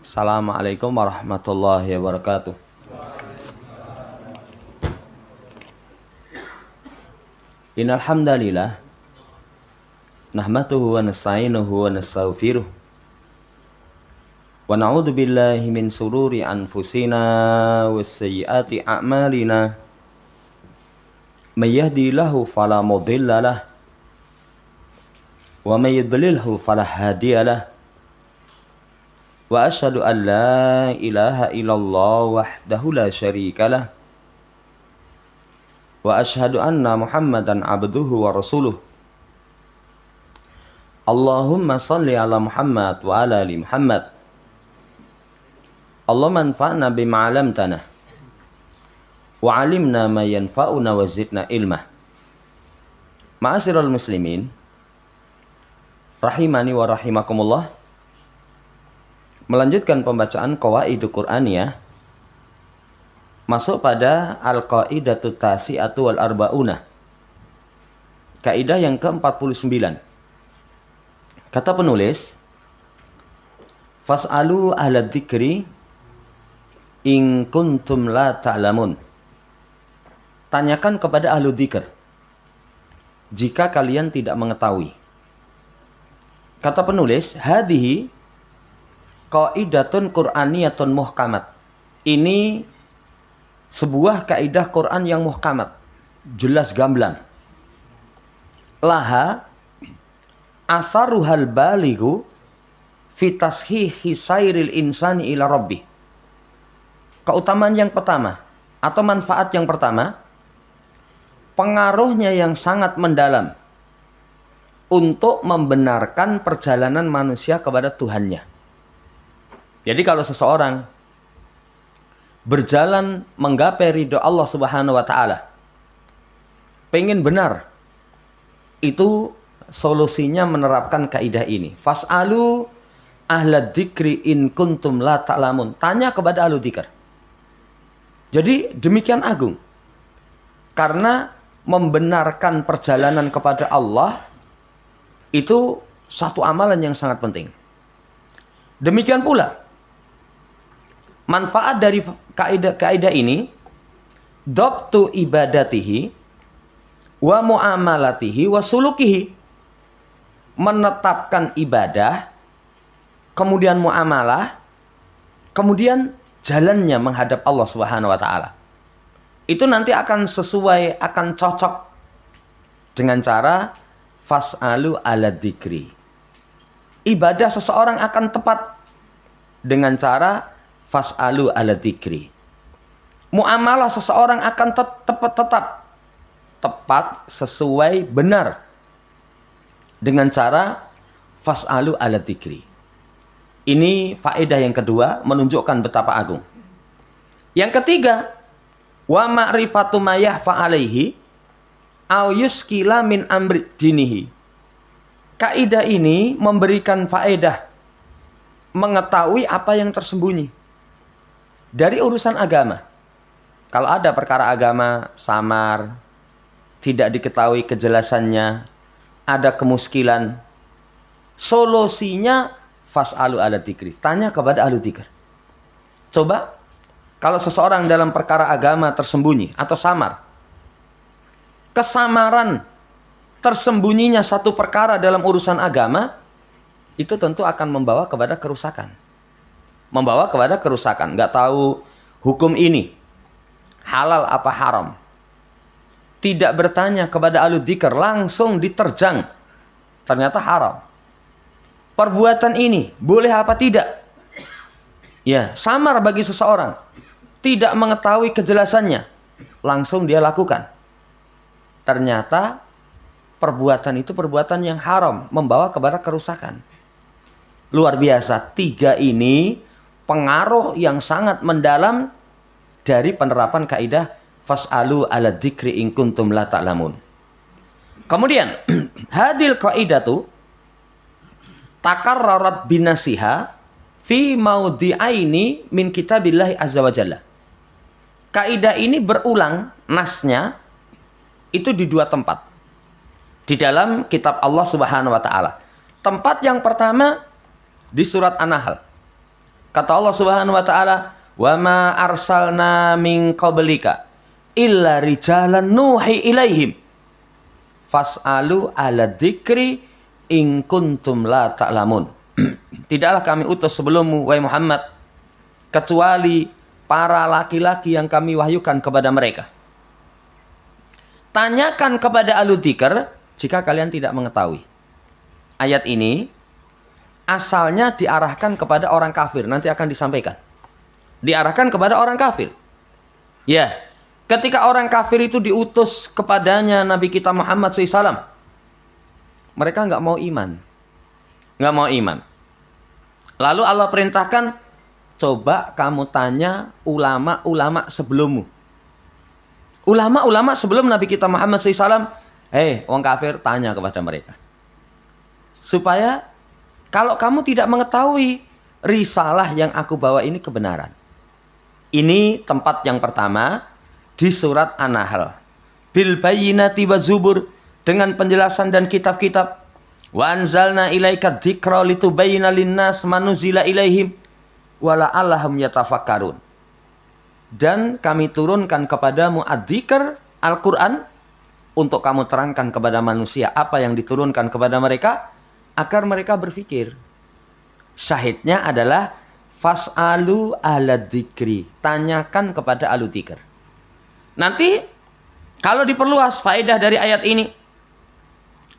Assalamualaikum warahmatullahi wabarakatuh. Innal hamdalillah nahmaduhu wa nasta'inuhu wa nastaghfiruh wa na'udzu billahi min shururi anfusina wa sayyiati a'malina may yahdihillahu fala mudhillalah wa may yudlilhu fala hadiyalah wa asyhadu an la ilaha illallah wahdahu la syarikalah wa asyhadu anna Muhammadan abduhu wa rasuluh. Allahumma shalli ala Muhammad wa ala ali Muhammad. Allahumma anfa'na bima 'allamtana wa 'allimna ma yanfa'una wa zidna ilma. Ma'asyiral muslimin rahimani wa rahimakumullah. Melanjutkan pembacaan Qawaidul Qur'aniyah, masuk pada Al-Qaidatut Tasi'atu wal Arba'una, kaidah yang ke-49. Kata penulis, fas'alu ahla dzikri in kuntum la ta'lamun. Tanyakan kepada ahlu dzikr jika kalian tidak mengetahui. Kata penulis, hadhihi qaidatun Qur'aniyatun muhkamat. Ini sebuah kaidah Quran yang muhkamat, jelas gamblang. Laha asaruhal balighu fi tashihi sairil insani ila rabbih. Keutamaan yang pertama atau manfaat yang pertama, pengaruhnya yang sangat mendalam untuk membenarkan perjalanan manusia kepada Tuhannya. Jadi kalau seseorang berjalan menggapai ridho Allah Subhanahu wa taala, pengen benar, itu solusinya menerapkan kaidah ini. Fas'alu ahla dzikri in kuntum la ta'lamun. Tanya kepada ahlu dzikr. Jadi demikian agung. Karena membenarkan perjalanan kepada Allah itu satu amalan yang sangat penting. Demikian pula manfaat dari kaidah ini, dhabtu ibadatihi wa muamalatihi wa sulukihi. Menetapkan ibadah, kemudian muamalah, kemudian jalannya menghadap Allah Subhanahu wa taala. Itu nanti akan sesuai, akan cocok dengan cara fas'alu ala dzikri. Ibadah seseorang akan tepat dengan cara fas'alu ala dzikri. Muamalah seseorang akan tepat sesuai benar dengan cara fas'alu ala dzikri. Ini faedah yang kedua, menunjukkan betapa agung. Yang ketiga, wa ma'rifatu ma yahfa alaihi au yuskila min amri dinihi. Kaidah ini memberikan faedah mengetahui apa yang tersembunyi dari urusan agama. Kalau ada perkara agama samar, tidak diketahui kejelasannya, ada kemuskilan, solusinya fas'alu ala dzikri. Tanya kepada ahlu dzikr. Coba, kalau seseorang dalam perkara agama tersembunyi atau samar, kesamaran tersembunyinya satu perkara dalam urusan agama, itu tentu akan membawa kepada kerusakan. Membawa kepada kerusakan. Nggak tahu hukum ini halal apa haram. Tidak bertanya kepada ahlu dzikr, langsung diterjang. Ternyata haram. Perbuatan ini boleh apa tidak? Ya, samar bagi seseorang. Tidak mengetahui kejelasannya. Langsung dia lakukan. Ternyata perbuatan itu perbuatan yang haram. Membawa kepada kerusakan. Luar biasa. 3 ini pengaruh yang sangat mendalam dari penerapan kaidah fas'alu ala dzikri in kuntum la ta'lamun. Kemudian hadil qaidatu takarrarat binasiha fi maudhi'aini min kitabillahi azza wa jalla. Kaidah ini berulang nasnya itu di dua tempat di dalam kitab Allah Subhanahu wa taala. Tempat yang pertama di surat An-Nahl. Kata Allah Subhanahu wa taala, "Wa ma arsalna min qablika illa rijalan nuhi ilaihim fas'alu ala dzikri in kuntum la ta'lamun." Tidaklah kami utus sebelummu wahai Muhammad kecuali para laki-laki yang kami wahyukan kepada mereka. Tanyakan kepada ahlu dzikr jika kalian tidak mengetahui. Ayat ini asalnya diarahkan kepada orang kafir, nanti akan disampaikan. Diarahkan kepada orang kafir. Ya, ketika orang kafir itu diutus kepadanya Nabi kita Muhammad SAW, mereka nggak mau iman. Nggak mau iman. Lalu Allah perintahkan, coba kamu tanya ulama-ulama sebelummu. Ulama-ulama sebelum Nabi kita Muhammad SAW, orang kafir, tanya kepada mereka. Supaya kalau kamu tidak mengetahui risalah yang aku bawa ini kebenaran. Ini tempat yang pertama di surat An-Nahl. Bil bayyinati wa zubur, dengan penjelasan dan kitab-kitab. Wa anzalna ilaika dzikra litubayyina linnas ma nuzila ilaihim wa la'allahum yatafakkarun. Dan kami turunkan kepadamu adzikr, Al-Quran, untuk kamu terangkan kepada manusia apa yang diturunkan kepada mereka agar mereka berpikir. Syahidnya adalah fas'alu ala dzikri, tanyakan kepada ahlu dzikr. Nanti kalau diperluas faedah dari ayat ini,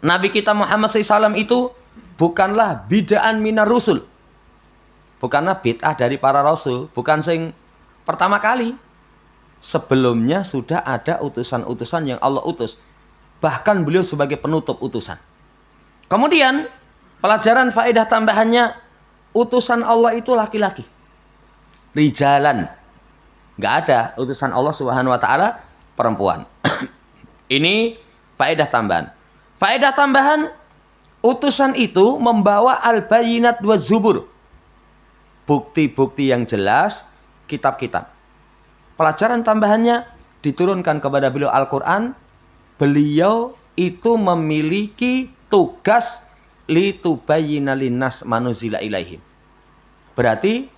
Nabi kita Muhammad SAW itu bukanlah bid'an minar rusul, bukanlah bid'ah dari para rasul, bukan sing pertama kali. Sebelumnya sudah ada utusan-utusan yang Allah utus, bahkan beliau sebagai penutup utusan. Kemudian pelajaran faedah tambahannya, utusan Allah itu laki-laki, rijalan. Nggak ada utusan Allah Subhanahu wa taala perempuan. Ini faedah tambahan. Faedah tambahan, utusan itu membawa al-bayyinat wa zubur, bukti-bukti yang jelas, kitab-kitab. Pelajaran tambahannya, diturunkan kepada beliau Al-Quran. Beliau itu memiliki tugas litubayyina linnas manuzila ilaihim. Berarti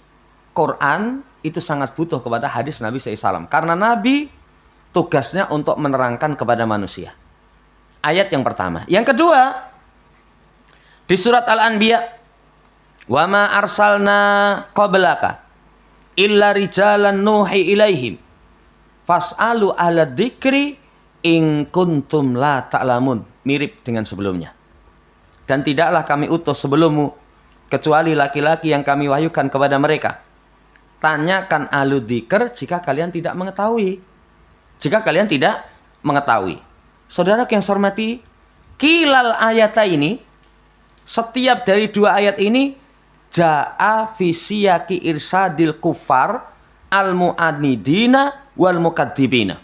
Quran itu sangat butuh kepada hadis Nabi SAW. Karena Nabi tugasnya untuk menerangkan kepada manusia. Ayat yang pertama. Yang kedua, di surat Al-Anbiya, wa ma arsalna qablaka illa rijalan nuhi ilaihim fas'alu ala dzikri in kuntum la ta'lamun. Mirip dengan sebelumnya. Dan tidaklah kami utus sebelummu kecuali laki-laki yang kami wahyukan kepada mereka. Tanyakan ahlu dzikr jika kalian tidak mengetahui. Jika kalian tidak mengetahui. Saudara yang saya hormati, kilal ayata ini, setiap dari dua ayat ini ja'a fi siyaqi irsadil kufar al mu'anidina wal mukadzibina.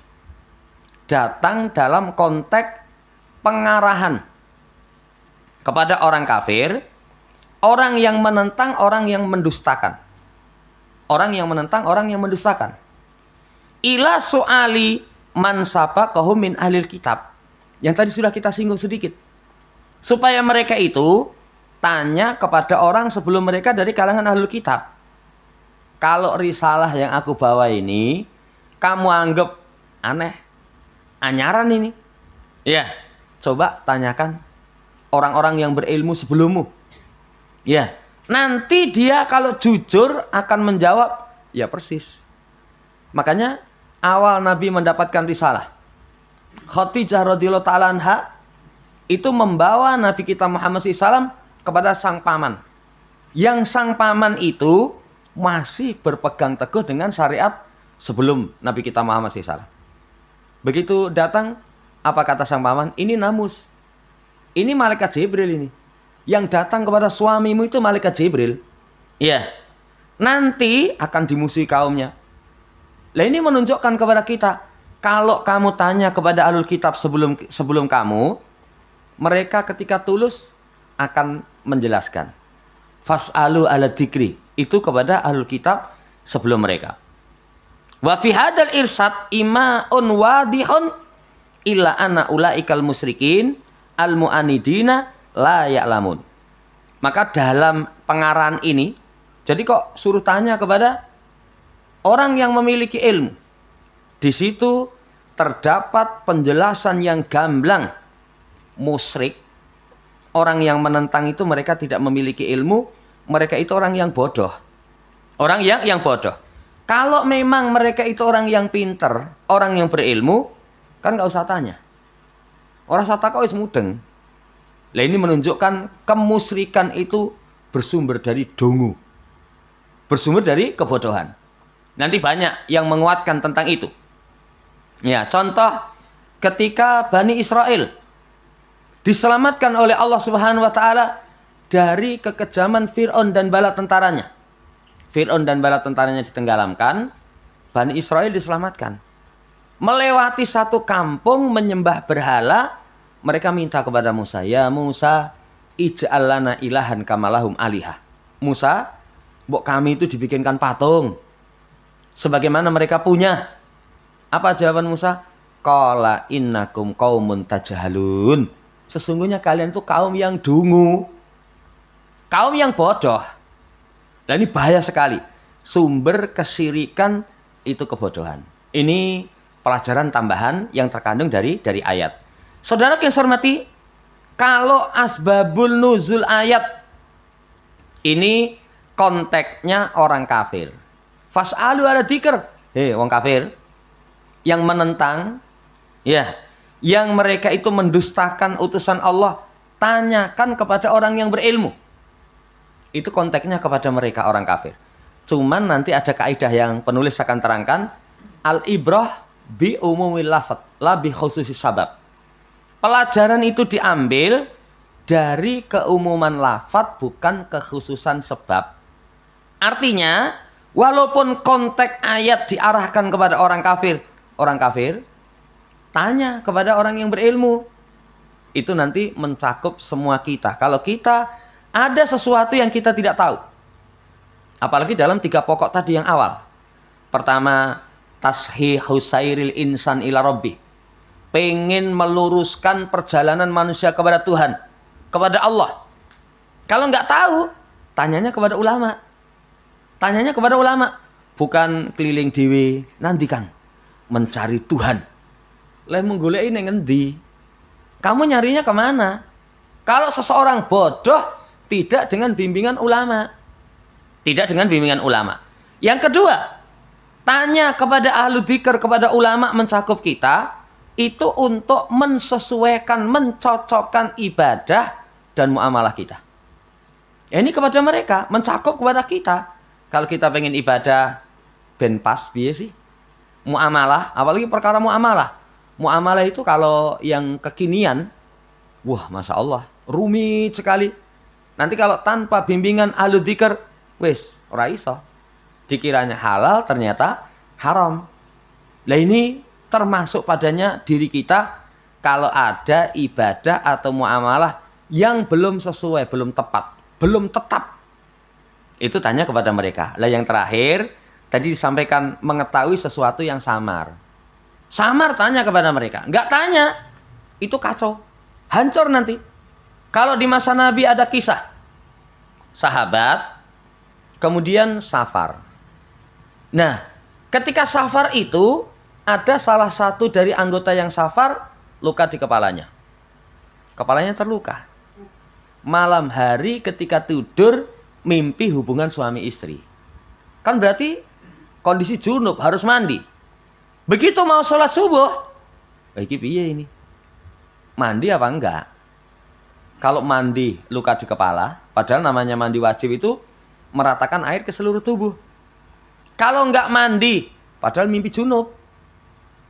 Datang dalam konteks pengarahan kepada orang kafir, orang yang menentang, orang yang mendustakan. Orang yang menentang, orang yang mendustakan. Ila su'ali man sabaqahum min ahlil kitab. Yang tadi sudah kita singgung sedikit. Supaya mereka itu tanya kepada orang sebelum mereka dari kalangan ahlul kitab. Kalau risalah yang aku bawa ini kamu anggap aneh, anyaran ini, ya, coba tanyakan orang-orang yang berilmu sebelummu. Ya, nanti dia kalau jujur akan menjawab, ya persis. Makanya awal Nabi mendapatkan risalah, Khadijah radhiyallahu ta'ala anha itu membawa Nabi kita Muhammad SAW kepada sang paman. Yang sang paman itu masih berpegang teguh dengan syariat sebelum Nabi kita Muhammad SAW. Begitu datang, apa kata sang paman? Ini namus. Ini malaikat Jibril ini. Yang datang kepada suamimu itu malaikat Jibril. Iya. Nanti akan dimusuhi kaumnya. Lah ini menunjukkan kepada kita, kalau kamu tanya kepada ahlul kitab sebelum kamu, mereka ketika tulus akan menjelaskan. Fas'alu ala dzikri, itu kepada ahlul kitab sebelum mereka. Wa fi hadzal irsad ima'un wadihun illa anna ulaikal musyrikin al mu'anidina la ya'lamun. Maka dalam pengarahan ini, jadi kok suruh tanya kepada orang yang memiliki ilmu. Di situ terdapat penjelasan yang gamblang. Musyrik, orang yang menentang itu mereka tidak memiliki ilmu, mereka itu orang yang bodoh. Orang yang bodoh. Kalau memang mereka itu orang yang pinter, orang yang berilmu, kan nggak usah tanya. Orang sataka wis mudeng. Lah ini menunjukkan kemusyrikan itu bersumber dari dongu. Bersumber dari kebodohan. Nanti banyak yang menguatkan tentang itu. Ya, contoh ketika Bani Israel diselamatkan oleh Allah Subhanahu wa taala dari kekejaman Fir'aun dan bala tentaranya. Fir'aun dan bala tentaranya ditenggelamkan, Bani Israel diselamatkan. Melewati satu kampung menyembah berhala, mereka minta kepada Musa, "Ya Musa, ij'al lana ilahan kamalahum alihah." Musa, mbok kami itu dibikinkan patung sebagaimana mereka punya. Apa jawaban Musa? Qala innakum qaumun tajhalun. Sesungguhnya kalian itu kaum yang dungu. Kaum yang bodoh. Dan ini bahaya sekali. Sumber kesyirikan itu kebodohan. Ini pelajaran tambahan yang terkandung dari ayat. Saudara yang saya hormati, kalau asbabul nuzul ayat ini konteksnya orang kafir. Fas'alu ala dzikr. Wong kafir yang menentang, ya, yang mereka itu mendustakan utusan Allah, tanyakan kepada orang yang berilmu. Itu konteksnya kepada mereka orang kafir. Cuman nanti ada kaidah yang penulis akan terangkan, al-ibrah bi umumil lafadz la bi khususis sabab. Pelajaran itu diambil dari keumuman lafadz bukan kekhususan sebab. Artinya, walaupun konteks ayat diarahkan kepada orang kafir tanya kepada orang yang berilmu. Itu nanti mencakup semua kita. Kalau kita ada sesuatu yang kita tidak tahu, apalagi dalam 3 pokok tadi yang awal. Pertama, tashihu sairil insan ila rabbi. Pengen meluruskan perjalanan manusia kepada Tuhan, kepada Allah. Kalau nggak tahu, tanyanya kepada ulama. Tanyanya kepada ulama. Bukan keliling dewe, nanti Kang mencari Tuhan. Lah menggoleki ning ngendi? Kamu nyarinya kemana? Kalau seseorang bodoh, tidak dengan bimbingan ulama. Tidak dengan bimbingan ulama. Yang kedua, tanya kepada ahlu dzikir, kepada ulama mencakup kita, itu untuk mensesuaikan, mencocokkan ibadah dan muamalah kita. Ini kepada mereka, mencakup kepada kita. Kalau kita pengen ibadah, ben pas, biasa sih. Muamalah, apalagi perkara muamalah. Muamalah itu kalau yang kekinian, wah Masya Allah, rumit sekali. Nanti kalau tanpa bimbingan ahlu dzikir, wis, ora iso. Dikiranya halal, ternyata haram. Lah ini termasuk padanya diri kita kalau ada ibadah atau muamalah yang belum sesuai, belum tepat, belum tetap. Itu tanya kepada mereka. Lah yang terakhir, tadi disampaikan mengetahui sesuatu yang samar. Samar tanya kepada mereka. Enggak tanya, itu kacau. Hancur nanti. Kalau di masa Nabi ada kisah sahabat, kemudian safar. Nah, ketika safar itu, ada salah satu dari anggota yang safar luka di kepalanya. Kepalanya terluka. Malam hari ketika tidur, mimpi hubungan suami istri. Kan berarti kondisi junub, harus mandi. Begitu mau sholat subuh, iki piye ini? Mandi apa enggak? Kalau mandi luka di kepala, padahal namanya mandi wajib itu meratakan air ke seluruh tubuh. Kalau enggak mandi, padahal mimpi junub.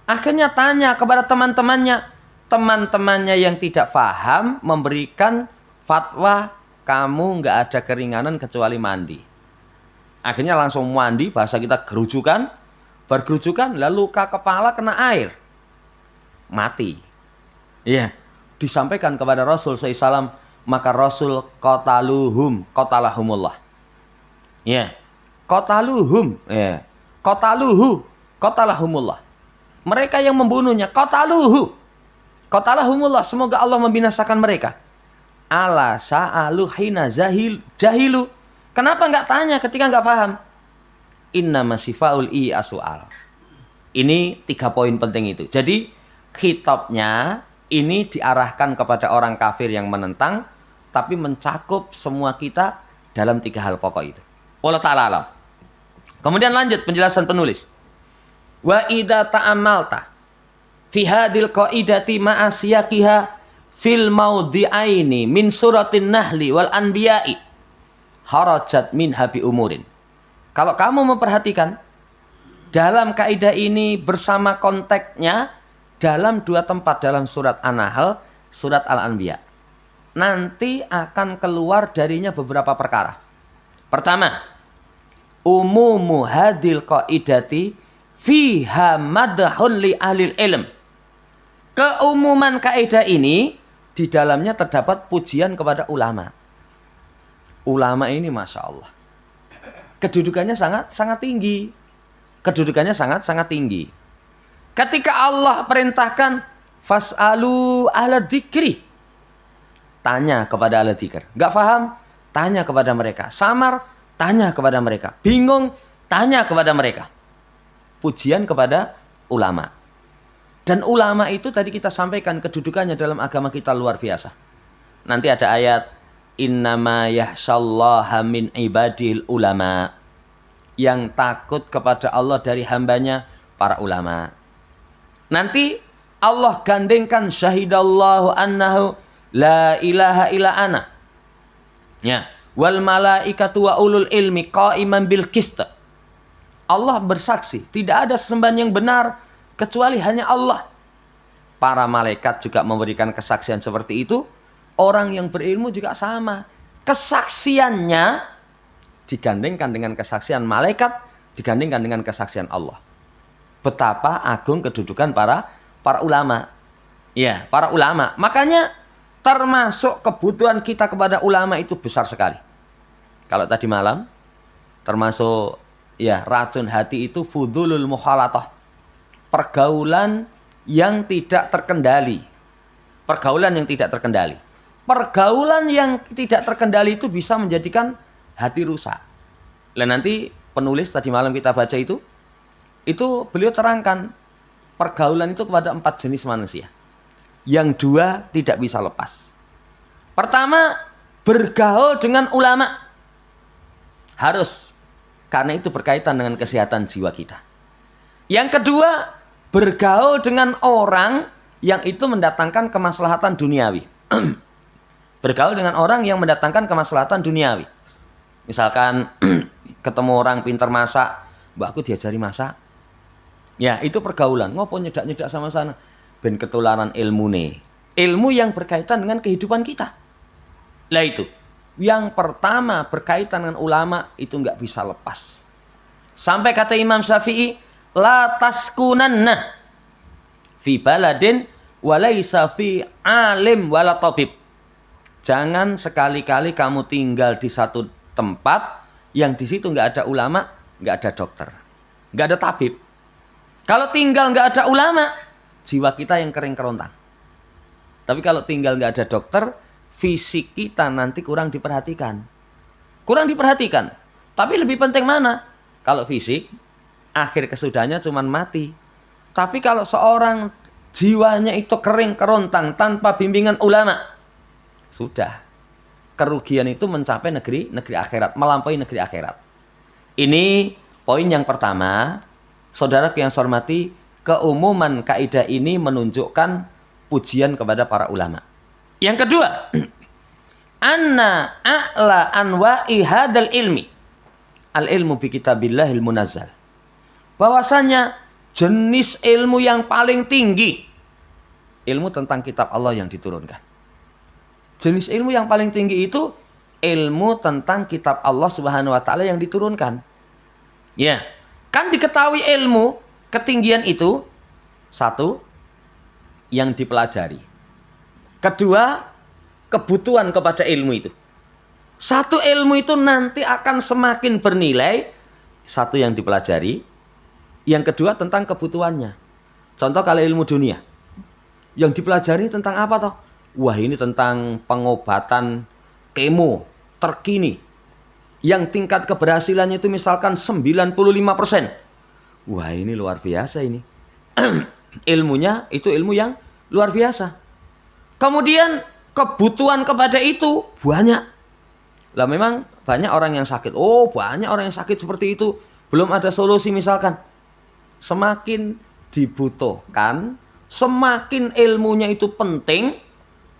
Akhirnya tanya kepada teman-temannya. Teman-temannya yang tidak paham memberikan fatwa, kamu enggak ada keringanan kecuali mandi. Akhirnya langsung mandi, bahasa kita gerujukan. Bergerujukan, lalu luka kepala kena air. Mati. Iya. Disampaikan kepada Rasul SAW, maka Rasul qatalahumullah. Ya. Qataluhum, ya. Qataluhu, qatalahumullah. Mereka yang membunuhnya, qataluhu. Qatalahumullah, semoga Allah membinasakan mereka. Ala sa'alu hina jahilu. Kenapa nggak tanya ketika nggak paham? Inna masifaul asu'al. Ini 3 poin penting itu. Jadi khitabnya ini diarahkan kepada orang kafir yang menentang, tapi mencakup semua kita dalam 3 hal pokok itu. Wallahu ta'ala alam. Kemudian lanjut penjelasan penulis. Wa idza ta'amalta fi hadil qaidati ma'asiyakiha fil maudhi'aini min suratin nahli wal anbiya'i harajat minha bi umurin. Kalau kamu memperhatikan dalam kaidah ini bersama konteksnya dalam 2 tempat dalam surat An-Nahl, surat Al-Anbiya, nanti akan keluar darinya beberapa perkara. Pertama, umumu hadil qaidati fiha madhun li ahlil ilm. Keumuman kaidah ini di dalamnya terdapat pujian kepada ulama. Ulama ini Masya Allah, kedudukannya sangat tinggi. Kedudukannya sangat tinggi. Ketika Allah perintahkan fas'alu ahla dzikri, tanya kepada ahli dzikir. Gak paham? Tanya kepada mereka. Samar? Tanya kepada mereka. Bingung? Tanya kepada mereka. Pujian kepada ulama. Dan ulama itu tadi kita sampaikan kedudukannya dalam agama kita luar biasa. Nanti ada ayat innama yahsyallaha min ibadil ulama. Yang takut kepada Allah dari hambanya para ulama. Nanti Allah gandengkan syahidallahu annahu la ilaha illa ana. Ya, wal malaikatu wa ulul ilmi qaiman bil qist. Allah bersaksi, tidak ada sesembahan yang benar kecuali hanya Allah. Para malaikat juga memberikan kesaksian seperti itu. Orang yang berilmu juga sama. Kesaksiannya digandengkan dengan kesaksian malaikat, digandengkan dengan kesaksian Allah. Betapa agung kedudukan para ulama. Ya, para ulama. Makanya termasuk kebutuhan kita kepada ulama itu besar sekali. Kalau tadi malam termasuk ya racun hati itu fudulul muhalatah. Pergaulan yang tidak terkendali. Pergaulan yang tidak terkendali. Pergaulan yang tidak terkendali itu bisa menjadikan hati rusak. Dan nanti penulis tadi malam kita baca itu beliau terangkan pergaulan itu kepada 4 jenis manusia. Yang 2 tidak bisa lepas. Pertama, bergaul dengan ulama. Harus. Karena itu berkaitan dengan kesehatan jiwa kita. Yang kedua, bergaul dengan orang yang itu mendatangkan kemaslahatan duniawi. Bergaul dengan orang yang mendatangkan kemaslahatan duniawi. Misalkan ketemu orang pintar masak, mbakku diajari masak. Ya, itu pergaulan. Ngopo nyedak-nyedak sama sana. Ben ketularan ilmu nih. Ilmu yang berkaitan dengan kehidupan kita. Lah itu. Yang pertama berkaitan dengan ulama itu nggak bisa lepas. Sampai kata Imam Syafi'i, la taskunanna fi baladin walaysa fi alim wala tabib. Jangan sekali-kali kamu tinggal di satu tempat yang di situ nggak ada ulama, nggak ada dokter, nggak ada tabib. Kalau tinggal nggak ada ulama, jiwa kita yang kering kerontang. Tapi kalau tinggal nggak ada dokter, fisik kita nanti kurang diperhatikan. Kurang diperhatikan. Tapi lebih penting mana? Kalau fisik, akhir kesudahannya cuma mati. Tapi kalau seorang jiwanya itu kering kerontang tanpa bimbingan ulama, sudah. Kerugian itu mencapai negeri akhirat, melampaui negeri akhirat. Ini poin yang pertama. Saudara yang saya hormati, keumuman kaidah ini menunjukkan pujian kepada para ulama. Yang kedua, anna a'la anwa'i hadal ilmi al-ilmu bi kitabillahil munazzal. Bahwasanya jenis ilmu yang paling tinggi ilmu tentang kitab Allah yang diturunkan. Jenis ilmu yang paling tinggi itu ilmu tentang kitab Allah Subhanahu wa taala yang diturunkan. Ya, kan diketahui ilmu ketinggian itu satu yang dipelajari. Kedua, kebutuhan kepada ilmu itu. Satu ilmu itu nanti akan semakin bernilai, satu yang dipelajari. Yang kedua tentang kebutuhannya. Contoh kalau ilmu dunia. Yang dipelajari tentang apa toh? Wah, ini tentang pengobatan kemo terkini. Yang tingkat keberhasilannya itu misalkan 95%. Wah, ini luar biasa ini. Ilmunya itu ilmu yang luar biasa. Kemudian kebutuhan kepada itu banyak. Lah memang banyak orang yang sakit. Oh, banyak orang yang sakit seperti itu. Belum ada solusi misalkan. Semakin dibutuhkan, semakin ilmunya itu penting,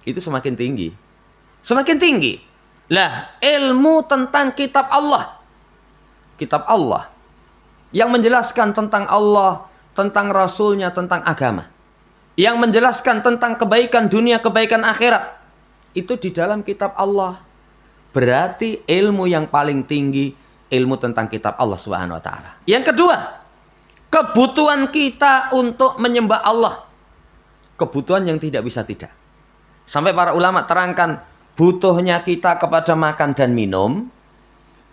itu semakin tinggi. Semakin tinggi. Lah, ilmu tentang kitab Allah. Kitab Allah. Yang menjelaskan tentang Allah, tentang Rasulnya, tentang agama. Yang menjelaskan tentang kebaikan dunia, kebaikan akhirat. Itu di dalam kitab Allah. Berarti ilmu yang paling tinggi, ilmu tentang kitab Allah Subhanahu wa taala. Yang kedua, kebutuhan kita untuk menyembah Allah. Kebutuhan yang tidak bisa tidak. Sampai para ulama terangkan, butuhnya kita kepada makan dan minum,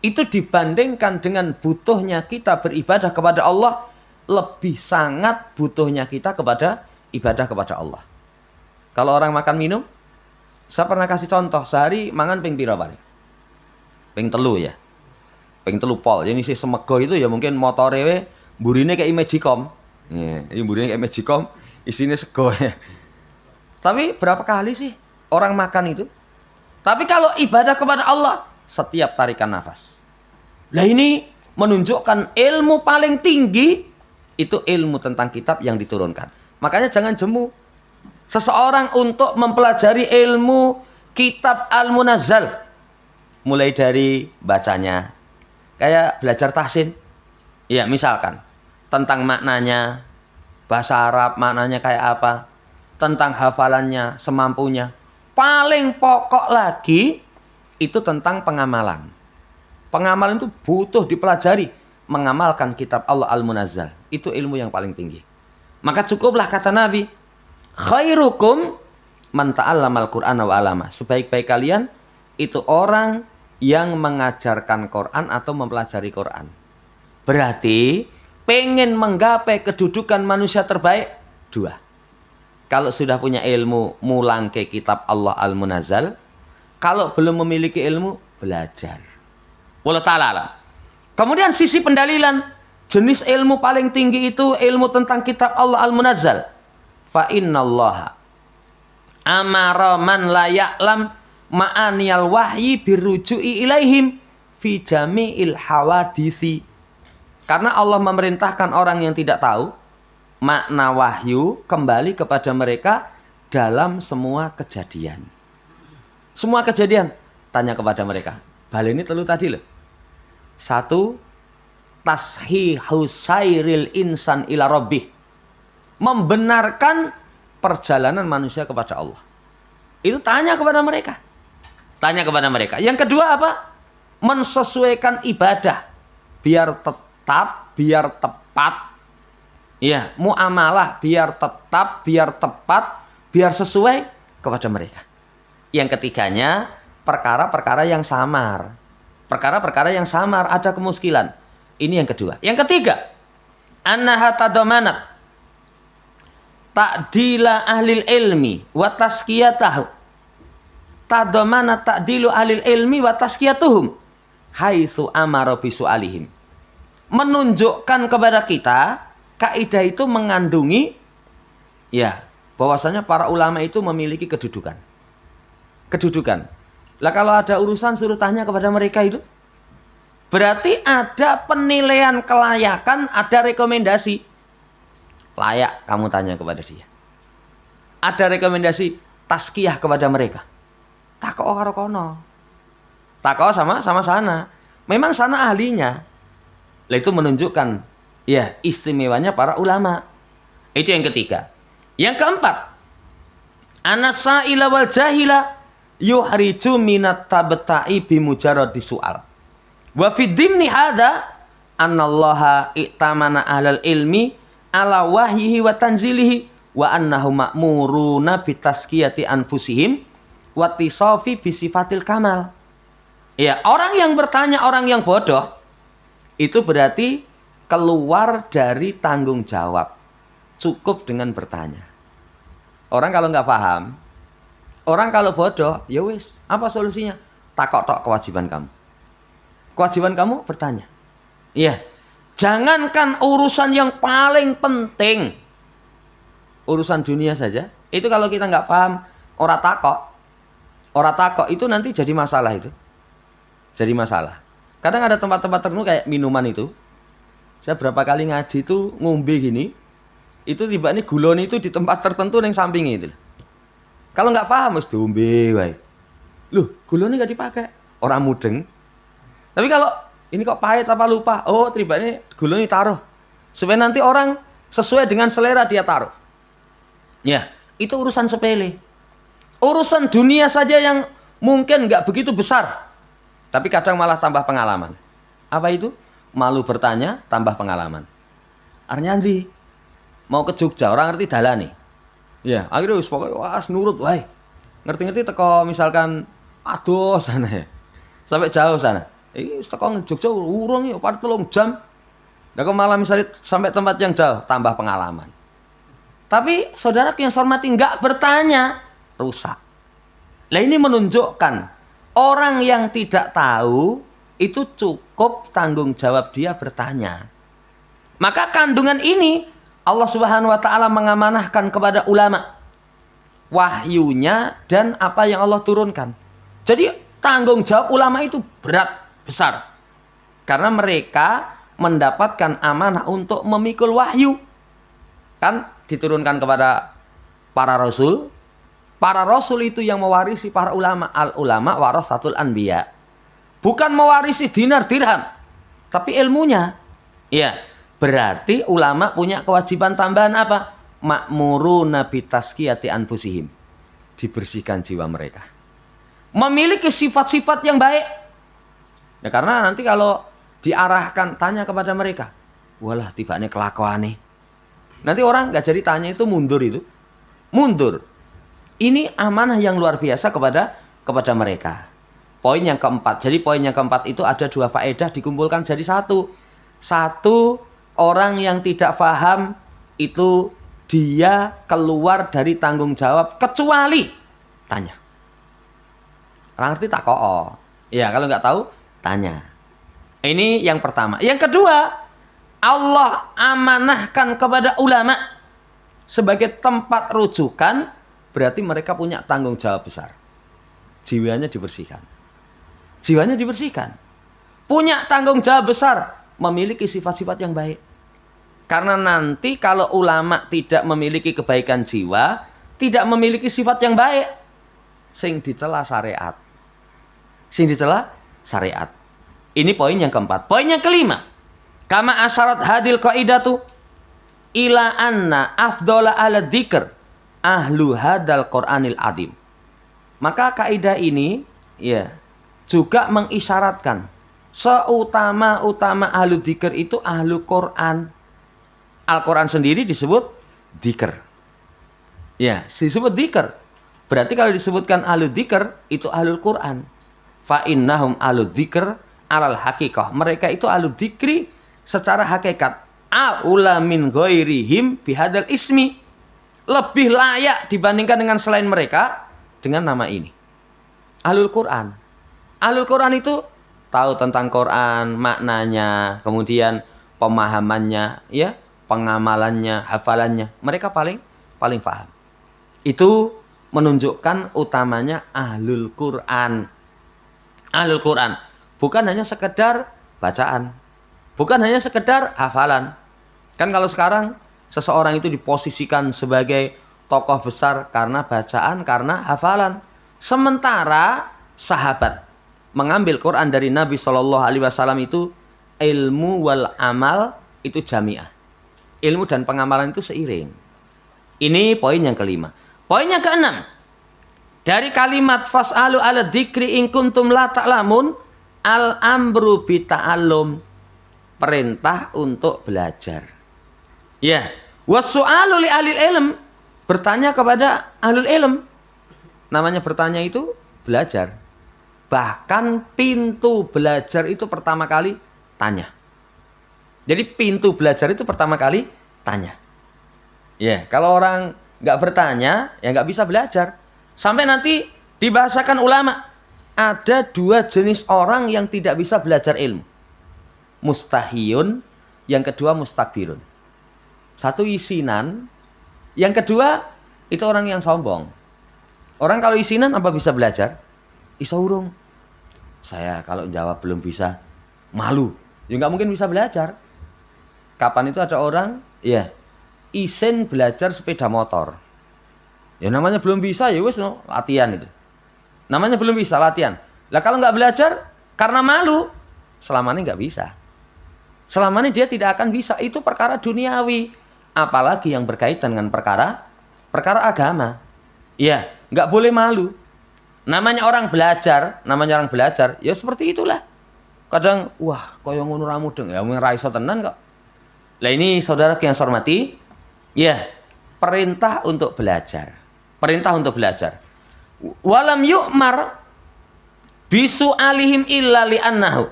itu dibandingkan dengan butuhnya kita beribadah kepada Allah, lebih sangat butuhnya kita kepada ibadah kepada Allah. Kalau orang makan minum, saya pernah kasih contoh, sehari mangan ping pira paling? Ping telu ya. Ping telu pol. Yang isi semego itu ya mungkin motore burine kayak Magicom. Ini burine kayak Magicom, isinya sego ya. Tapi berapa kali sih orang makan itu? Tapi kalau ibadah kepada Allah, setiap tarikan nafas. Nah ini menunjukkan ilmu paling tinggi, itu ilmu tentang kitab yang diturunkan. Makanya jangan jemu. Seseorang untuk mempelajari ilmu kitab Al-Munazzal. Mulai dari bacanya. Kayak belajar tahsin. Ya misalkan. Tentang maknanya. Bahasa Arab maknanya kayak apa. Tentang hafalannya, semampunya. Paling pokok lagi, itu tentang pengamalan. Pengamalan itu butuh dipelajari. Mengamalkan kitab Allah Al-Munazzal. Itu ilmu yang paling tinggi. Maka cukuplah kata Nabi, khairukum man ta'allamal Qur'ana wa 'allama. Sebaik-baik kalian itu orang yang mengajarkan Quran atau mempelajari Quran. Berarti pengen menggapai kedudukan manusia terbaik, dua. Kalau sudah punya ilmu, mulang ke kitab Allah Al-Munazzal. Kalau belum memiliki ilmu, belajar. Wallahu ta'ala. Kemudian sisi pendalilan, jenis ilmu paling tinggi itu ilmu tentang kitab Allah Al-Munazzal. Fa innallaha amara man la ya'lam ma'aniyal wahyi birruju'i ilaihim fi jami'il hawadisi. Karena Allah memerintahkan orang yang tidak tahu makna wahyu kembali kepada mereka dalam semua kejadian. Semua kejadian tanya kepada mereka. Bal ini telu tadi loh. Satu, tashihu sairil insan ila rabbih. Membenarkan perjalanan manusia kepada Allah. Itu tanya kepada mereka. Tanya kepada mereka. Yang kedua apa? Mensesuaikan ibadah. Biar tetap, biar tepat. Ya, muamalah biar tetap, biar tepat, biar sesuai kepada mereka. Yang ketiganya, perkara-perkara yang samar. Perkara-perkara yang samar, ada kemuskilan. Ini yang kedua. Yang ketiga, annaha tadamanat ta'dila ahlil ilmi wa taskiyatahu. Tadamanat ta'dilu ahlil ilmi wa taskiyatuhum haitsu amara bisu'alihim. Menunjukkan kepada kita, kaidah itu mengandungi ya, bahwasanya para ulama itu memiliki kedudukan. Kedudukan. Lah kalau ada urusan suruh tanya kepada mereka itu. Berarti ada penilaian kelayakan, ada rekomendasi. Layak kamu tanya kepada dia. Ada rekomendasi tazkiyah kepada mereka. Takok karo kono. Takok sama sana. Memang sana ahlinya. Lah itu menunjukkan ya istimewanya para ulama. Itu yang ketiga. Yang keempat, anasaila wal jahila yuhriju minat tabta'i bimujarradi su'al. Wa fi dimni hadza annallaha i'tamana ahlal ilmi ala wahyihi wa tanzilihi wa annahum ma'muruna bitaskiyati anfusihim wa tisafi bisifatil kamal. Ya, orang yang bertanya, orang yang bodoh, itu berarti keluar dari tanggung jawab. Cukup dengan bertanya. Orang kalau nggak paham, orang kalau bodoh, ya wis, apa solusinya? Takok tok kewajiban kamu. Kewajiban kamu bertanya. Iya. Jangankan urusan yang paling penting, urusan dunia saja, itu kalau kita nggak paham, ora takok itu nanti jadi masalah itu. Jadi masalah. Kadang ada tempat-tempat tertentu kayak minuman itu. Saya berapa kali ngaji itu ngombe gini, itu tiba ini guloni itu di tempat tertentu yang sampingnya itu. Kalau nggak paham, harus diombe wae. Loh, guloni nggak dipakai, orang mudeng. Tapi kalau ini kok pahit apa lupa, oh tiba ini guloni taruh. Supaya nanti orang sesuai dengan selera dia taruh. Ya, itu urusan sepele. Urusan dunia saja yang mungkin nggak begitu besar, tapi kadang malah tambah pengalaman. Apa itu? Malu bertanya, tambah pengalaman. Arnyandi mau ke Jogja, orang ngerti dalan nih. Ya, akhirnya wis pokoknya wah nurut wae. Ngerti-ngerti teko misalkan aduh sana ya. Sampai jauh sana. Teko Jogja urung ya 3 jam. Lah kok malah misalnya sampai tempat yang jauh, tambah pengalaman. Tapi saudara yang saya hormati enggak bertanya, rusak. Lah ini menunjukkan orang yang tidak tahu itu cukup tanggung jawab dia bertanya. Maka kandungan ini Allah Subhanahu wa taala mengamanahkan kepada ulama wahyunya dan apa yang Allah turunkan. Jadi tanggung jawab ulama itu berat, besar. Karena mereka mendapatkan amanah untuk memikul wahyu. Kan diturunkan kepada para rasul. Para rasul itu yang mewarisi para ulama. Al ulama warasatul anbiya. Bukan mewarisi dinar dirham, tapi ilmunya. Ya, berarti ulama punya kewajiban tambahan apa? Ma'muruna bitazkiyati anfusihim. Dibersihkan jiwa mereka. Memiliki sifat-sifat yang baik. Ya karena nanti kalau diarahkan tanya kepada mereka, walah tibane kelakuane. Nanti orang nggak jadi tanya itu mundur itu. Mundur. Ini amanah yang luar biasa kepada mereka. Poin yang keempat. Jadi poin yang keempat itu ada 2 faedah dikumpulkan jadi satu. Satu, orang yang tidak paham itu dia keluar dari tanggung jawab kecuali tanya. Orang ngerti tak kok. Ya kalau nggak tahu tanya. Ini yang pertama. Yang kedua, Allah amanahkan kepada ulama sebagai tempat rujukan, berarti mereka punya tanggung jawab besar. Jiwanya dibersihkan. Jiwanya dibersihkan. Punya tanggung jawab besar, memiliki sifat-sifat yang baik. Karena nanti kalau ulama tidak memiliki kebaikan jiwa, tidak memiliki sifat yang baik, sing dicela syariat. Sing dicela syariat. Ini poin yang keempat. Poin yang kelima. Kama asyarat hadil qaidatu ila anna afdala ala dzikr ahlu hadal Qur'anil adim. Maka kaidah ini ya juga mengisyaratkan seutama-utama ahlu dzikr itu ahlu Quran. Al-Quran sendiri disebut dzikr. Ya, disebut dzikr. Berarti kalau disebutkan ahlu dzikr itu ahlul Quran. Fa innahum ahlu dzikr alal haqiqah. Mereka itu ahlu dzikri secara hakikat. Aula min ghairihim bihadal ismi. Lebih layak dibandingkan dengan selain mereka dengan nama ini. Ahlul Quran. Ahlul Quran itu tahu tentang Quran, maknanya, kemudian pemahamannya, ya, pengamalannya, hafalannya. Mereka paling paham. Itu menunjukkan utamanya ahlul Quran. Ahlul Quran bukan hanya sekedar bacaan, bukan hanya sekedar hafalan. Kan kalau sekarang seseorang itu diposisikan sebagai tokoh besar karena bacaan, karena hafalan. Sementara sahabat mengambil Quran dari Nabi Shallallahu Alaihi Wasallam itu ilmu wal amal itu jamiah. Ilmu dan pengamalan itu seiring. Ini poin yang kelima. Poin yang keenam. Dari kalimat fas'alu ala dzikri in kuntum la ta'lamun, al-amru bi ta'allum. Perintah untuk belajar. Ya, wasu'alu li ahli ilm, bertanya kepada ahlul ilm. Namanya bertanya itu belajar. Bahkan pintu belajar itu pertama kali tanya. Jadi pintu belajar itu pertama kali tanya. Ya, kalau orang nggak bertanya, ya nggak bisa belajar. Sampai nanti dibahasakan ulama, ada dua jenis orang yang tidak bisa belajar ilmu. Mustahiyun, yang kedua mustakbirun. Satu isinan, yang kedua itu orang yang sombong. Orang kalau isinan apa bisa belajar? Isa urung. Saya kalau jawab belum bisa, malu. Ya nggak mungkin bisa belajar. Kapan itu ada orang, ya, isin belajar sepeda motor. Ya namanya belum bisa, ya wes no, latihan itu. Namanya belum bisa, latihan. Lah kalau nggak belajar, karena malu, selama ini nggak bisa. Selama ini dia tidak akan bisa. Itu perkara duniawi. Apalagi yang berkaitan dengan perkara agama. Ya, nggak boleh malu. Namanya orang belajar, ya seperti itulah. Kadang, wah, koyo ngono ra mudeng, ya mung ra iso tenan kok. Lah ini saudara yang saya hormati, ya, perintah untuk belajar. Perintah untuk belajar. Walam yu'mar bisu alihim illa li'annahu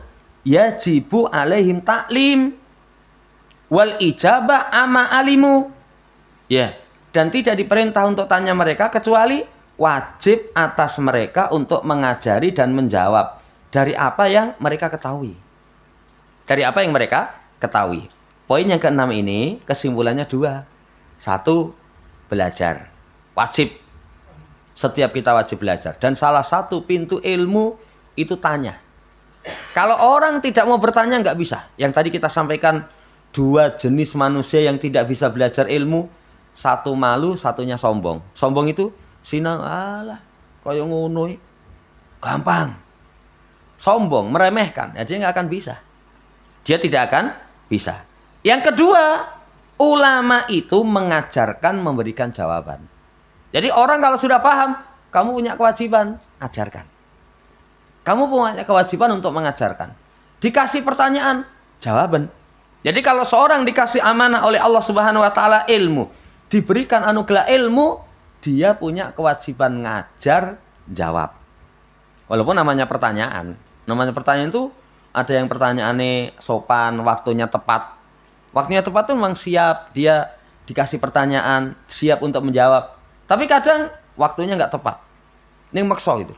yajibu alaihim taklim wal ijabah ama alimu. Ya, dan tidak diperintah untuk tanya mereka kecuali wajib atas mereka untuk mengajari dan menjawab dari apa yang mereka ketahui. Dari apa yang mereka ketahui. Poin yang keenam ini kesimpulannya dua. Satu, belajar. Wajib. Setiap kita wajib belajar. Dan salah satu pintu ilmu itu tanya. Kalau orang tidak mau bertanya nggak bisa. Yang tadi kita sampaikan dua jenis manusia yang tidak bisa belajar ilmu. Satu malu, satunya sombong. Sombong itu sinang, alah, kaya ngono, gampang. Sombong, meremehkan, ya dia nggak akan bisa. Dia tidak akan bisa. Yang kedua, ulama itu mengajarkan, memberikan jawaban. Jadi orang kalau sudah paham, kamu punya kewajiban, ajarkan. Kamu punya kewajiban untuk mengajarkan. Dikasih pertanyaan, jawaban. Jadi kalau seorang dikasih amanah oleh Allah Subhanahu wa taala ilmu, diberikan anugerah ilmu, dia punya kewajiban ngajar, jawab. Walaupun namanya pertanyaan. Namanya pertanyaan itu ada yang pertanyaannya sopan, waktunya tepat. Waktunya tepat itu memang siap, dia dikasih pertanyaan, siap untuk menjawab. Tapi kadang waktunya nggak tepat. Ini makso itu.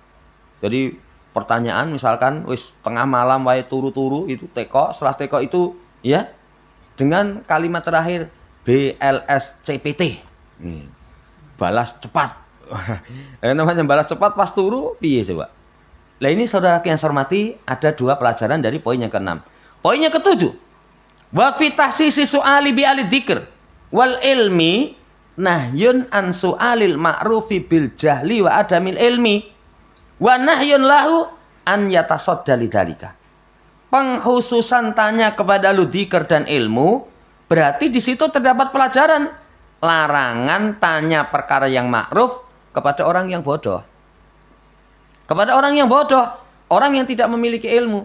Jadi pertanyaan misalkan wis tengah malam wae turu-turu itu teko, setelah teko itu ya dengan kalimat terakhir BLSCPT. Balas cepat. Namanya balas cepat pas turu piye coba? Lah ini saudara yang saya hormati, ada dua pelajaran dari poin yang keenam. Poin yang ketujuh, wa fi tahsisi su'ali bi al-dzikr wal ilmi nahyun an su'alil ma'rufi bil jahli wa adamil ilmi wa nahyun lahu an yatasadda lidzalika. Pengkhususan tanya kepada dzikir dan ilmu, berarti di situ terdapat pelajaran larangan tanya perkara yang ma'ruf kepada orang yang bodoh. Kepada orang yang bodoh, orang yang tidak memiliki ilmu.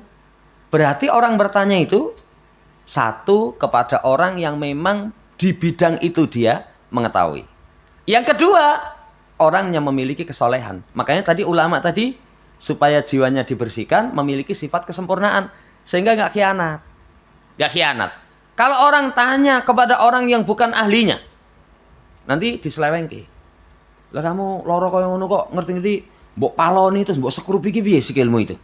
Berarti orang bertanya itu satu kepada orang yang memang di bidang itu dia mengetahui. Yang kedua, orang yang memiliki kesolehan. Makanya tadi ulama tadi supaya jiwanya dibersihkan memiliki sifat kesempurnaan sehingga nggak khianat. Nggak khianat. Kalau orang tanya kepada orang yang bukan ahlinya, nanti diselewengke. Lah kamu loro koyo ngono kok ngerti-ngerti mbok paloni terus mbok sekrup iki piye sikilmu itu?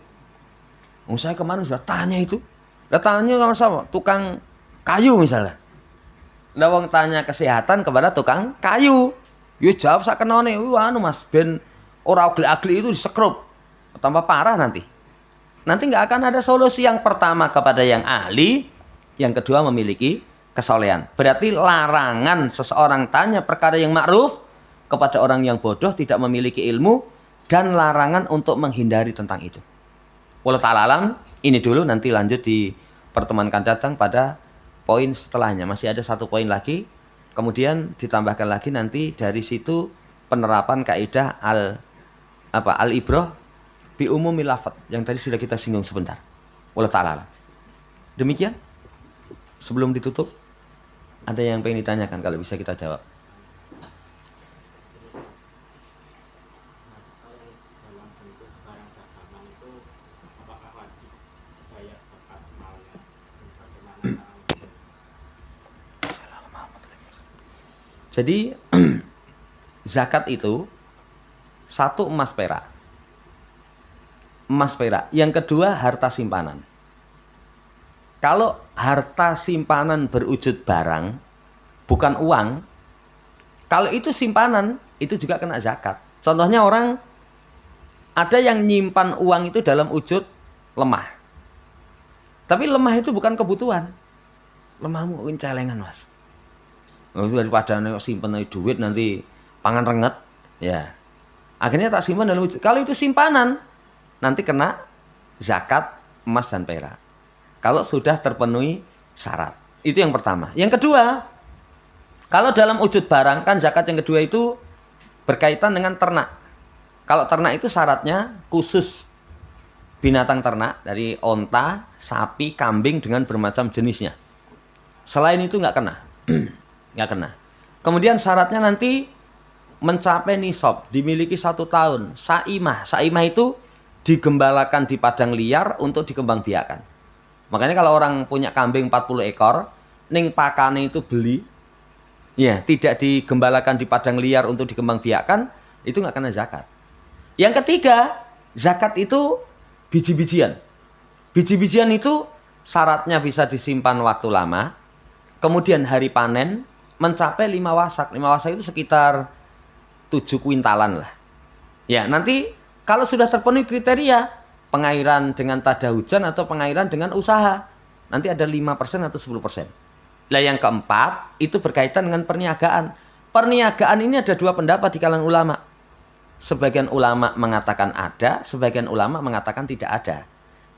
Oh, saya kemarin sudah tanya itu. Lah tanya sama tukang kayu misalnya. Lah wong tanya kesehatan kepada tukang kayu. Ya jawab sakenone, anu Mas, ben ora agli-agli itu disekrup. Tambah parah nanti. Nanti nggak akan ada solusi. Yang pertama kepada yang ahli, yang kedua memiliki kesolehan. Berarti larangan seseorang tanya perkara yang ma'ruf kepada orang yang bodoh, tidak memiliki ilmu, dan larangan untuk menghindari tentang itu. Wallahu ta'ala alam, ini dulu, nanti lanjut di pertemuan akan datang pada poin setelahnya. Masih ada satu poin lagi, kemudian ditambahkan lagi nanti dari situ penerapan kaidah al-ibrah bi umumil lafadz yang tadi sudah kita singgung sebentar. Wallahu ta'ala alam. Demikian. Sebelum ditutup, ada yang pengen ditanyakan, kalau bisa kita jawab. Jadi zakat itu satu emas perak. Emas perak. Yang kedua harta simpanan. Kalau harta simpanan berwujud barang, bukan uang, kalau itu simpanan, itu juga kena zakat. Contohnya orang, ada yang nyimpan uang itu dalam wujud lemah. Tapi lemah itu bukan kebutuhan. Lemahmu mungkin celengan, Mas. Daripada simpen duit nanti pangan renget, ya. Akhirnya tak simpan dalam wujud. Kalau itu simpanan, nanti kena zakat emas dan perak. Kalau sudah terpenuhi syarat. Itu yang pertama. Yang kedua, kalau dalam wujud barang, kan zakat yang kedua itu berkaitan dengan ternak. Kalau ternak itu syaratnya khusus binatang ternak, dari onta, sapi, kambing dengan bermacam jenisnya. Selain itu nggak kena. Nggak kena. Kemudian syaratnya nanti mencapai nisab, dimiliki 1 tahun. Saimah. Saimah itu digembalakan di padang liar untuk dikembangbiakan. Makanya kalau orang punya kambing 40 ekor, ning pakane itu beli, ya tidak digembalakan di padang liar untuk dikembangbiakan, itu nggak kena zakat. Yang ketiga, zakat itu biji-bijian. Biji-bijian itu syaratnya bisa disimpan waktu lama, kemudian hari panen mencapai 5 wasak. 5 wasak itu sekitar 7 kuintalan lah. Ya, nanti kalau sudah terpenuhi kriteria, pengairan dengan tada hujan atau pengairan dengan usaha, nanti ada 5% atau 10%. Nah, yang keempat, itu berkaitan dengan perniagaan. Perniagaan ini ada 2 pendapat di kalangan ulama. Sebagian ulama mengatakan ada, sebagian ulama mengatakan tidak ada.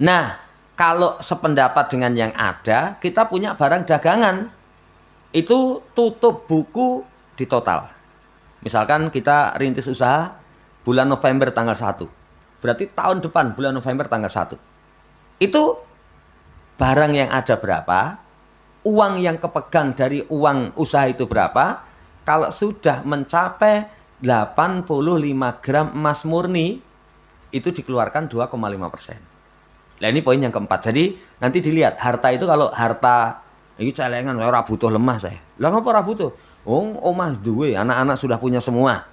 Nah, kalau sependapat dengan yang ada, kita punya barang dagangan. Itu tutup buku di total. Misalkan kita rintis usaha bulan November tanggal 1. Berarti tahun depan bulan November tanggal 1. Itu barang yang ada berapa, uang yang kepegang dari uang usaha itu berapa. Kalau sudah mencapai 85 gram emas murni, itu dikeluarkan 2,5%. Nah, ini poin yang keempat. Jadi nanti dilihat harta itu, kalau harta ini celengan, ora butuh lemah saya. Lah ngapa ora butuh? Oh, omah duwe, anak-anak sudah punya semua.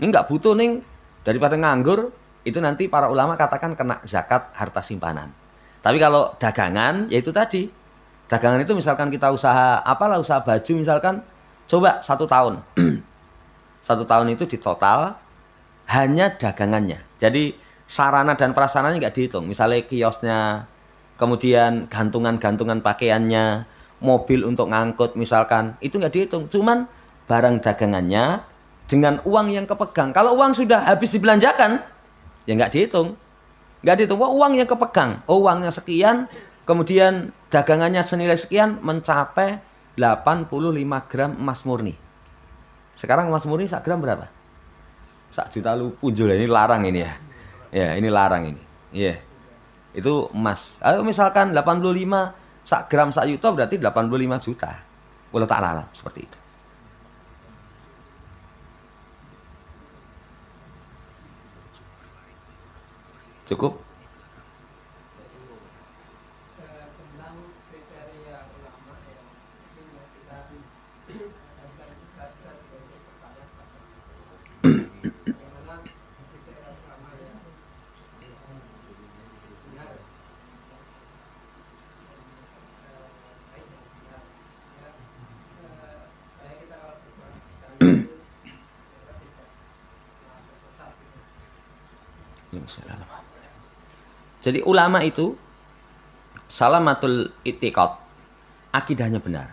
Ini nggak butuh ning, daripada nganggur, itu nanti para ulama katakan kena zakat harta simpanan. Tapi kalau dagangan, yaitu tadi. Dagangan itu misalkan kita usaha, apalah usaha baju misalkan, coba 1 tahun. 1 tahun itu di total hanya dagangannya. Jadi sarana dan prasarananya nggak dihitung. Misalnya kiosnya, kemudian gantungan-gantungan pakaiannya, mobil untuk ngangkut misalkan, itu nggak dihitung. Cuman barang dagangannya dengan uang yang kepegang. Kalau uang sudah habis dibelanjakan, ya nggak dihitung. Nggak dihitung. Wah, uang yang kepegang. Oh, uangnya sekian, kemudian dagangannya senilai sekian, mencapai 85 gram emas murni. Sekarang emas murni 1 gram berapa? 1 juta lu punjul. Ini larang ini ya. Ya, ini larang ini. Iya. Itu emas. Kalau misalkan 85 1 gram 1 juta berarti 85 juta. Wallahu ta'ala seperti itu. Cukup? Jadi ulama itu salamatul i'tiqad, akidahnya benar.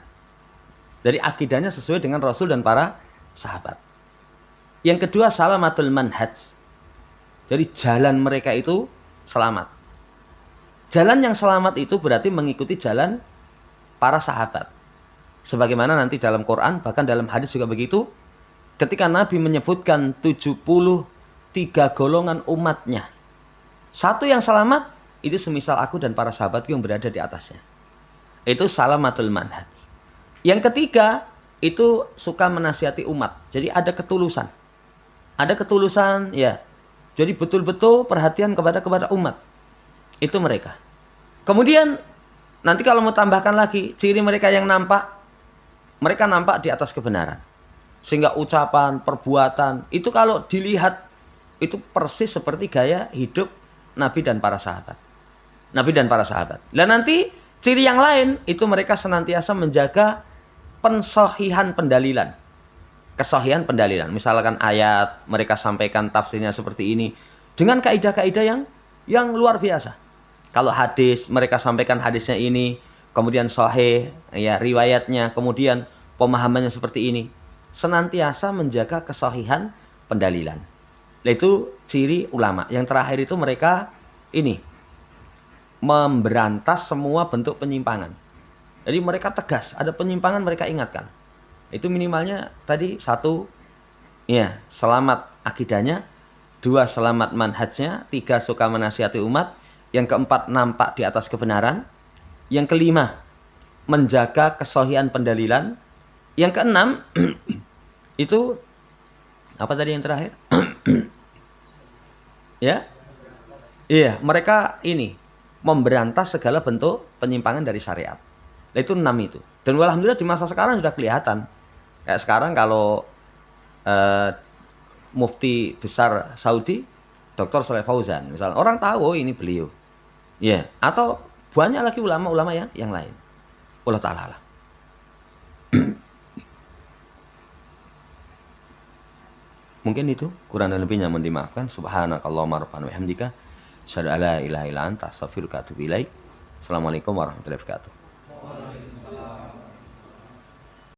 Jadi akidahnya sesuai dengan Rasul dan para sahabat. Yang kedua salamatul manhaj. Jadi jalan mereka itu selamat. Jalan yang selamat itu berarti mengikuti jalan para sahabat. Sebagaimana nanti dalam Quran, bahkan dalam hadis juga begitu. Ketika Nabi menyebutkan 73 golongan umatnya, satu yang selamat, itu semisal aku dan para sahabatku yang berada di atasnya. Itu salamatul manhaj. Yang ketiga, itu suka menasihati umat. Jadi ada ketulusan. Ada ketulusan, ya. Jadi betul-betul perhatian kepada umat. Itu mereka. Kemudian, nanti kalau mau tambahkan lagi, ciri mereka yang nampak, mereka nampak di atas kebenaran. Sehingga ucapan, perbuatan, itu kalau dilihat, itu persis seperti gaya hidup Nabi dan para sahabat. Nabi dan para sahabat. Dan nanti ciri yang lain, itu mereka senantiasa menjaga pensahihan pendalilan. Kesahihan pendalilan. Misalkan ayat, mereka sampaikan tafsirnya seperti ini. Dengan kaidah-kaidah yang luar biasa. Kalau hadis, mereka sampaikan hadisnya ini, kemudian sahih, ya, riwayatnya, kemudian pemahamannya seperti ini. Senantiasa menjaga kesahihan pendalilan. Itu ciri ulama. Yang terakhir itu mereka ini memberantas semua bentuk penyimpangan. Jadi mereka tegas, ada penyimpangan mereka ingatkan. Itu minimalnya tadi 1, ya, selamat akidahnya, 2, selamat manhajnya, 3, suka menasihati umat, yang keempat, nampak di atas kebenaran, yang kelima, menjaga kesahihan pendalilan, yang keenam itu apa tadi yang terakhir? Ya, iya, mereka ini memberantas segala bentuk penyimpangan dari syariat. Itu 6 itu. Dan alhamdulillah di masa sekarang sudah kelihatan. Kayak sekarang kalau mufti besar Saudi, Dr. Shalih Fauzan, misalnya orang tahu oh, ini beliau. Ya, atau banyak lagi ulama-ulama yang lain. Allah Ta'ala alam. Mungkin itu kurang dan lebihnya mohon dimaafkan. Subhanakallahumma rabbana wa bihamdika asyhadu an la ilaha illa anta astaghfiruka wa atubu ilaik. Assalamualaikum warahmatullahi wabarakatuh.